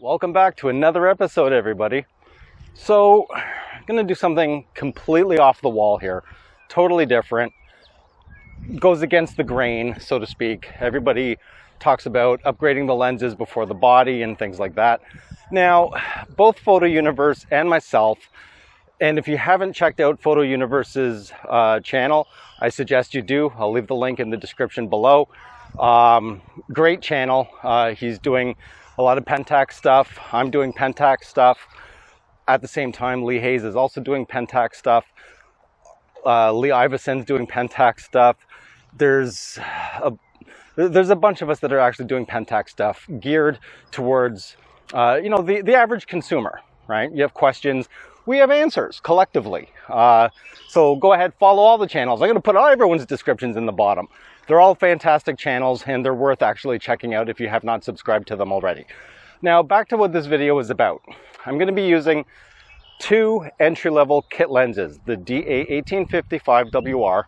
Welcome back to another episode, everybody. So, I'm going to do something completely off the wall here. Totally different. Goes against the grain, so to speak. Everybody talks about upgrading the lenses before the body and things like that. Now, both Photo Universe and myself, and if you haven't checked out Photo Universe's channel, I suggest you do. I'll leave the link in the description below. Great channel. He's doing a lot of Pentax stuff. I'm doing Pentax stuff. At the same time, Lee Hayes is also doing Pentax stuff. Lee Iveson's doing Pentax stuff. There's a bunch of us that are actually doing Pentax stuff geared towards, the average consumer, right? You have questions, we have answers collectively. So go ahead, follow all the channels. I'm going to put all everyone's descriptions in the bottom. They're all fantastic channels and they're worth actually checking out if you have not subscribed to them already. Now back to what this video is about. I'm going to be using two entry-level kit lenses, the DA1855WR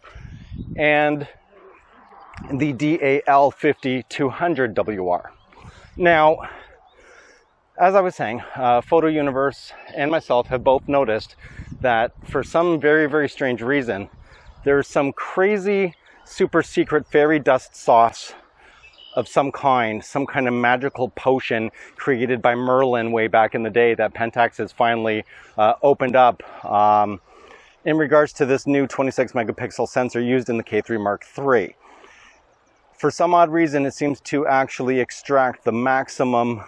and the DA-L50-200WR. Now, as I was saying, Photo Universe and myself have both noticed that for some very, very strange reason, there's some crazy super secret fairy dust sauce of some kind of magical potion created by Merlin way back in the day that Pentax has finally opened up in regards to this new 26 megapixel sensor used in the K-3 Mark III. For some odd reason, it seems to actually extract the maximum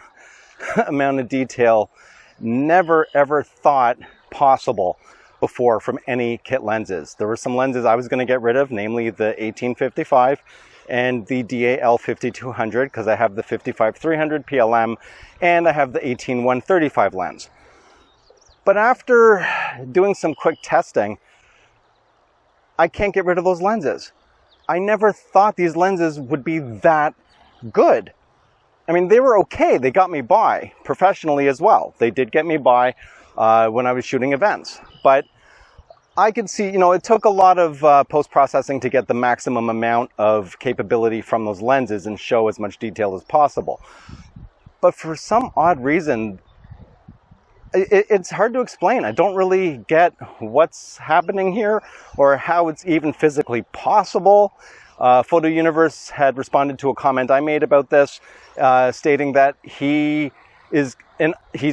amount of detail never ever thought possible before from any kit lenses. There were some lenses I was going to get rid of, namely the 1855 and the DA-L50-200, because I have the 55-300 PLM and I have the 18-135 lens. But after doing some quick testing, I can't get rid of those lenses. I never thought these lenses would be that good. I mean, they were okay. They got me by professionally as well. They did get me by when I was shooting events. But I could see, it took a lot of post-processing to get the maximum amount of capability from those lenses and show as much detail as possible. But for some odd reason, it's hard to explain. I don't really get what's happening here or how it's even physically possible. Photo Universe had responded to a comment I made about this, stating that he's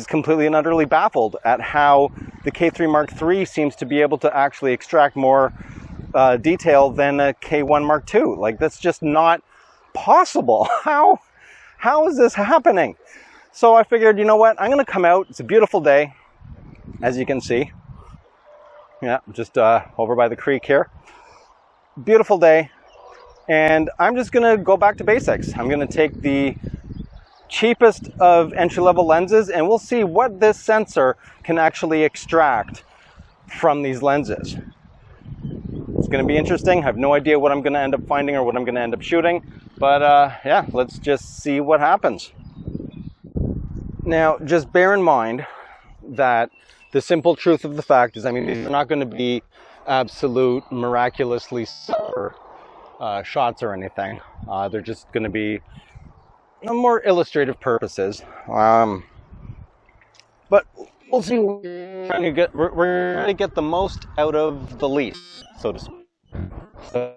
completely and utterly baffled at how the K-3 Mark III seems to be able to actually extract more detail than a K1 Mark II. Like, that's just not possible. How is this happening? So I figured, you know what, I'm going to come out. It's a beautiful day, as you can see. Yeah, just over by the creek here. Beautiful day. And I'm just going to go back to basics. I'm going to take the cheapest of entry-level lenses and we'll see what this sensor can actually extract from these lenses. It's going to be interesting. I have no idea what I'm going to end up finding or what I'm going to end up shooting, but yeah, let's just see what happens. Now, just bear in mind that the simple truth of the fact is, these are not going to be absolute miraculously stellar shots or anything. They're just going to be more illustrative purposes. But we'll see. We're going to get the most out of the least, so to speak. So,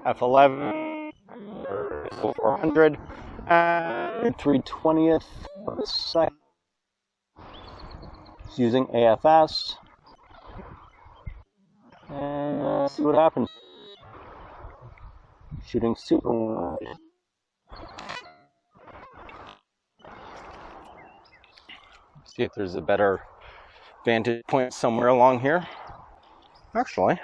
F11, 400, and 3/20th of a second. It's using AFS. And see what happens. Shooting super wide. See if there's a better vantage point somewhere along here. Actually,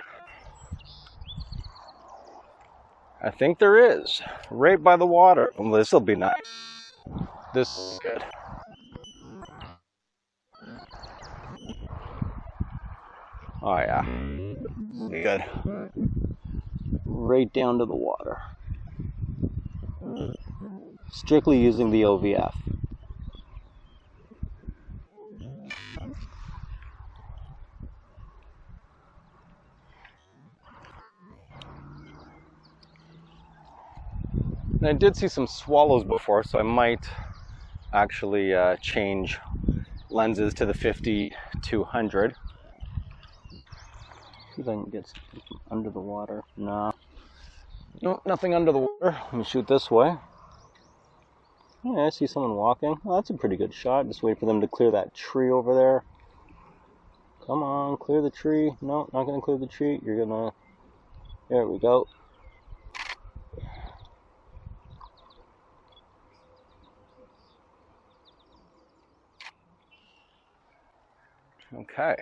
I think there is. Right by the water. Well, this will be nice. This is good. Oh yeah. Good. Right down to the water. Strictly using the OVF. And I did see some swallows before, so I might actually change lenses to the 50-200. See if I can get something under the water. No, nothing under the water. Let me shoot this way. Yeah, I see someone walking. Well, that's a pretty good shot. Just wait for them to clear that tree over there. Come on, clear the tree. No, not gonna clear the tree. You're gonna... There we go. Okay.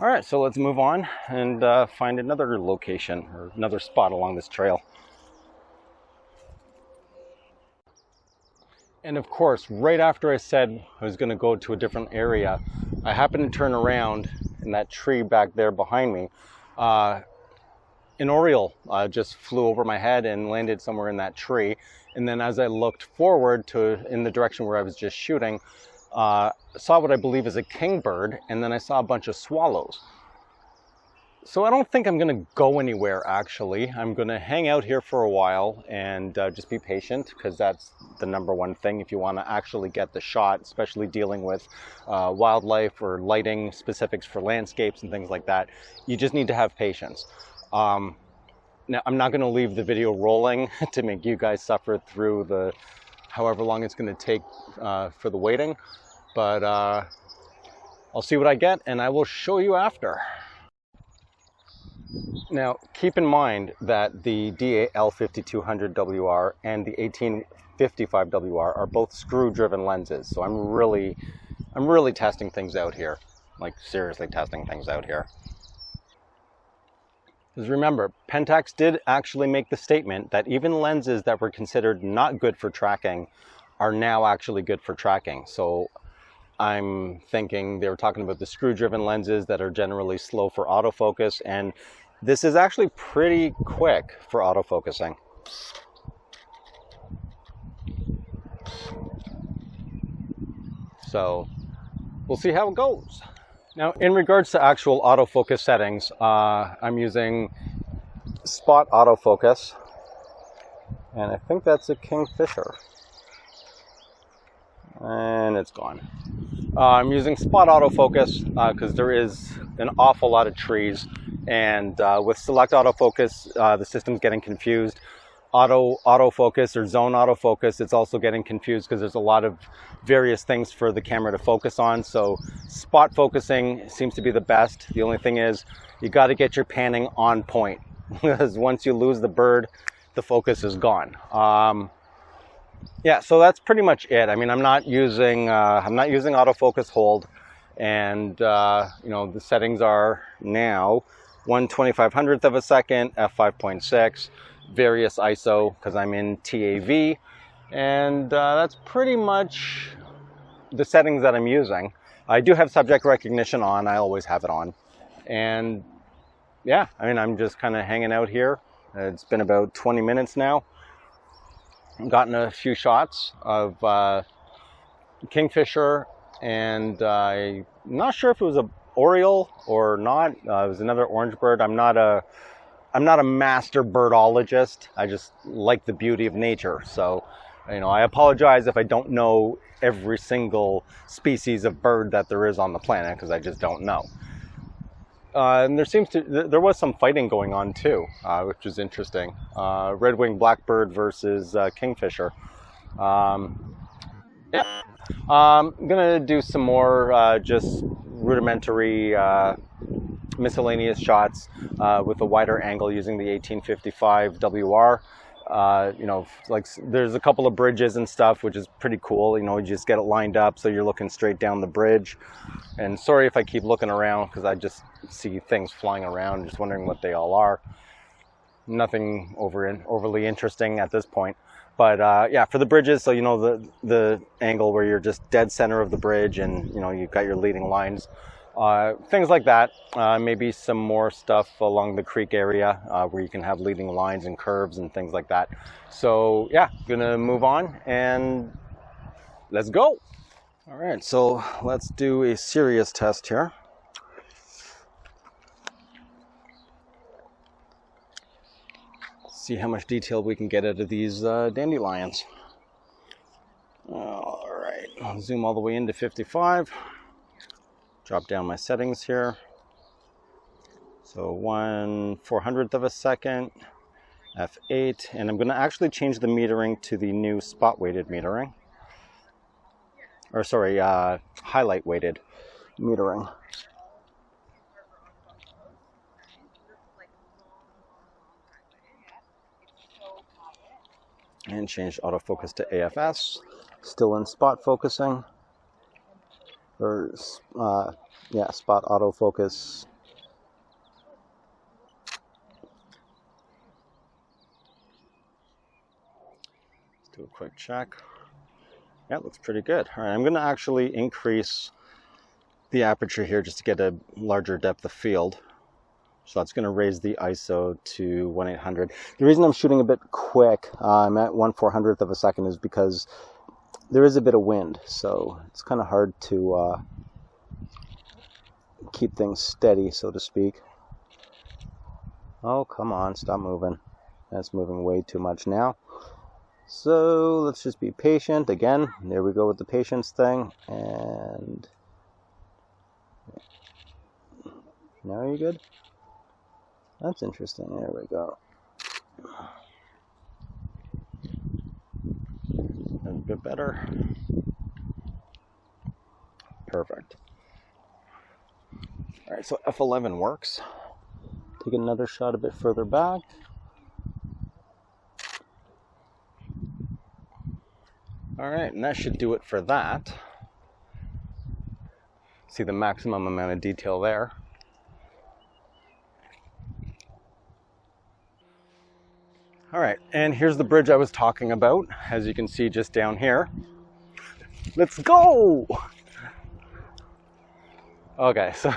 All right, so let's move on and find another location or another spot along this trail. And of course, right after I said I was going to go to a different area, I happened to turn around in that tree back there behind me. An oriole just flew over my head and landed somewhere in that tree. And then as I looked forward to in the direction where I was just shooting, saw what I believe is a kingbird, and then I saw a bunch of swallows. So I don't think I'm going to go anywhere, actually. I'm going to hang out here for a while and just be patient, because that's the number one thing if you want to actually get the shot, especially dealing with wildlife or lighting specifics for landscapes and things like that. You just need to have patience. Now, I'm not going to leave the video rolling to make you guys suffer through the however long it's going to take for the waiting, but I'll see what I get and I will show you after. Now, keep in mind that the DAL 5200WR and the 1855WR are both screw-driven lenses, so I'm really testing things out here, like seriously testing things out here. Because remember, Pentax did actually make the statement that even lenses that were considered not good for tracking are now actually good for tracking. So I'm thinking they were talking about the screw-driven lenses that are generally slow for autofocus, and this is actually pretty quick for autofocusing. So we'll see how it goes. Now, in regards to actual autofocus settings, I'm using spot autofocus, and I think that's a Kingfisher. And it's gone. I'm using spot autofocus because there is an awful lot of trees, and with select autofocus, the system's getting confused. Autofocus or zone autofocus, it's also getting confused because there's a lot of various things for the camera to focus on. So spot focusing seems to be the best. The only thing is you got to get your panning on point, because once you lose the bird, the focus is gone. Yeah, so that's pretty much it. I mean, I'm not using autofocus hold, and you know, the settings are now 1/2500th of a second, f5.6, various ISO because I'm in TAV, and that's pretty much the settings that I'm using. I do have subject recognition on. I always have it on, and yeah, I mean, I'm just kind of hanging out here. It's been about 20 minutes now. Gotten a few shots of Kingfisher, and I'm not sure if it was a oriole or not. It was another orange bird. I'm not a master birdologist. I just like the beauty of nature. So, you know, I apologize if I don't know every single species of bird that there is on the planet, because I just don't know. And there was some fighting going on too, which was interesting. Red-winged blackbird versus Kingfisher. Yeah. I'm gonna do some more just rudimentary miscellaneous shots with a wider angle using the 1855 WR. You know, like there's a couple of bridges and stuff, which is pretty cool. You know, you just get it lined up so you're looking straight down the bridge. And sorry if I keep looking around, because I just see things flying around, just wondering what they all are. Nothing overly interesting at this point. But yeah, for the bridges, so you know the angle where you're just dead center of the bridge, and you know you've got your leading lines. Things like that. Maybe some more stuff along the creek area where you can have leading lines and curves and things like that. So yeah, gonna move on and let's go. All right, so let's do a serious test here. See how much detail we can get out of these dandelions. All right, I'll zoom all the way into 55. Drop down my settings here. So 1/400th of a second, f8, and I'm going to actually change the metering to the new spot weighted metering. Or sorry, highlight weighted metering. And change autofocus to AFS. Still in spot focusing. Or, yeah, spot autofocus. Let's do a quick check. Yeah, it looks pretty good. All right, I'm going to actually increase the aperture here just to get a larger depth of field. So that's going to raise the ISO to 1/800. The reason I'm shooting a bit quick, I'm at 1/400th of a second, is because there is a bit of wind. So it's kind of hard to keep things steady, so to speak. Oh, come on, stop moving. That's moving way too much now. So let's just be patient. Again, there we go with the patience thing. And now you're good? That's interesting. There we go. A bit better. Perfect. All right, so F11 works. Take another shot a bit further back. All right, and that should do it for that. See the maximum amount of detail there. All right, and here's the bridge I was talking about, as you can see just down here. Let's go! Okay, so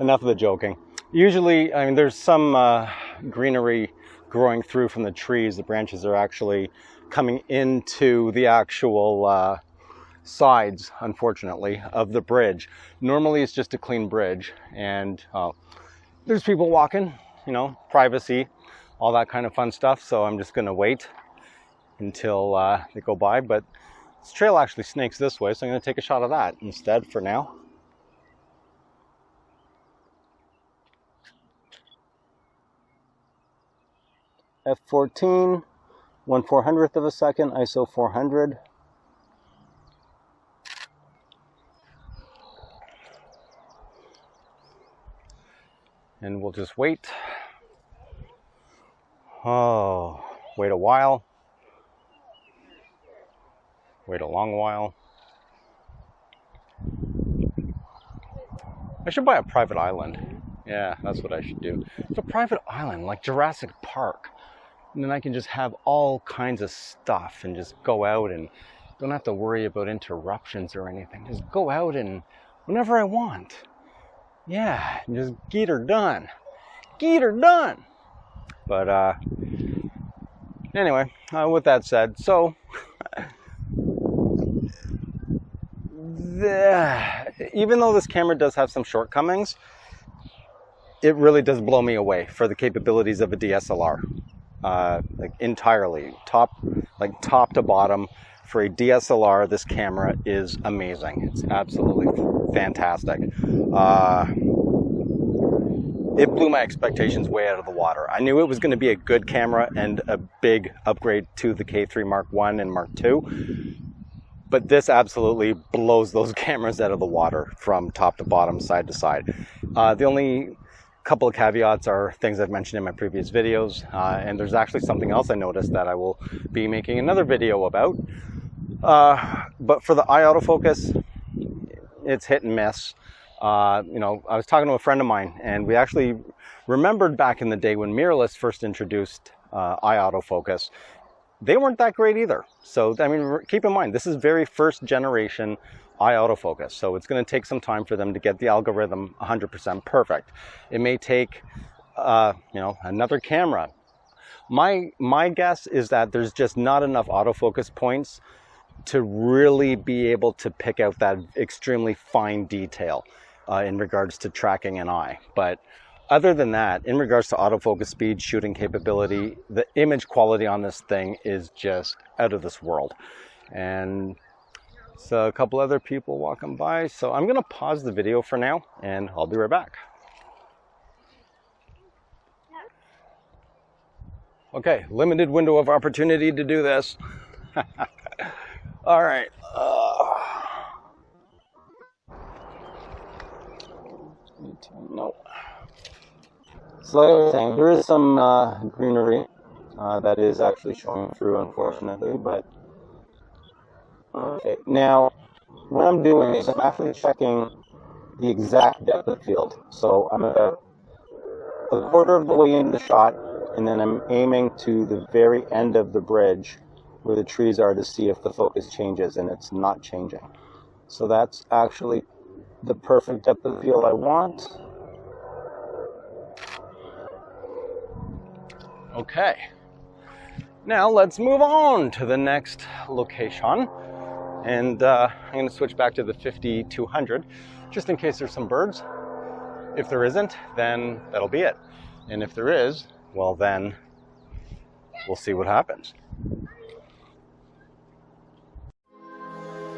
enough of the joking. Usually, I mean, there's some greenery growing through from the trees. The branches are actually coming into the actual sides, unfortunately, of the bridge. Normally, it's just a clean bridge, and there's people walking, you know, privacy, all that kind of fun stuff. So I'm just going to wait until they go by. But this trail actually snakes this way, so I'm going to take a shot of that instead for now. F14, 1/400th of a second, ISO 400. And we'll just wait. Oh, wait a while. Wait a long while. I should buy a private island. Yeah, that's what I should do. It's a private island, like Jurassic Park. And then I can just have all kinds of stuff and just go out and don't have to worry about interruptions or anything. Just go out and whenever I want. Yeah, and just get her done. Get her done. But anyway, with that said, so even though this camera does have some shortcomings, it really does blow me away for the capabilities of a DSLR. Like entirely, top to bottom. For a DSLR, this camera is amazing. It's absolutely fantastic. It blew my expectations way out of the water. I knew it was going to be a good camera and a big upgrade to the K3 Mark I and Mark II. But this absolutely blows those cameras out of the water from top to bottom, side to side. The only couple of caveats are things I've mentioned in my previous videos, and there's actually something else I noticed that I will be making another video about. But for the eye autofocus, it's hit and miss. You know, I was talking to a friend of mine, and we actually remembered back in the day when mirrorless first introduced eye autofocus. They weren't that great either. So, I mean, keep in mind, this is very first generation eye autofocus. So it's going to take some time for them to get the algorithm 100% perfect. It may take, you know, another camera. My guess is that there's just not enough autofocus points to really be able to pick out that extremely fine detail in regards to tracking an eye. But other than that, in regards to autofocus speed, shooting capability, the image quality on this thing is just out of this world. And so a couple other people walking by, so I'm gonna pause the video for now and I'll be right back. Okay, limited window of opportunity to do this. All right. No. So like I was saying, there is some greenery that is actually showing through, unfortunately, but okay. Now, what I'm doing is I'm actually checking the exact depth of field. So I'm about a quarter of the way into the shot, and then I'm aiming to the very end of the bridge where the trees are to see if the focus changes, and it's not changing. So that's actually the perfect depth of field I want. Okay, now let's move on to the next location, and I'm going to switch back to the 50-200 just in case there's some birds. If there isn't, then that'll be it, and if there is, well then we'll see what happens.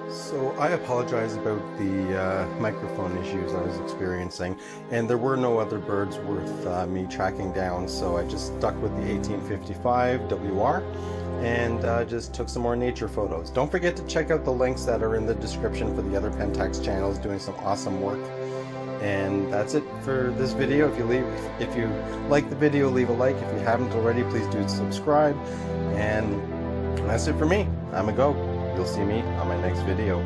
So I apologize about the microphone issues I was experiencing, and there were no other birds worth me tracking down, so I just stuck with the 1855 WR and just took some more nature photos. Don't forget to check out the links that are in the description for the other Pentax channels doing some awesome work. And that's it for this video. If you like the video, leave a like. If you haven't already, please do subscribe. And that's it for me. I'm a go. You'll see me on my next video.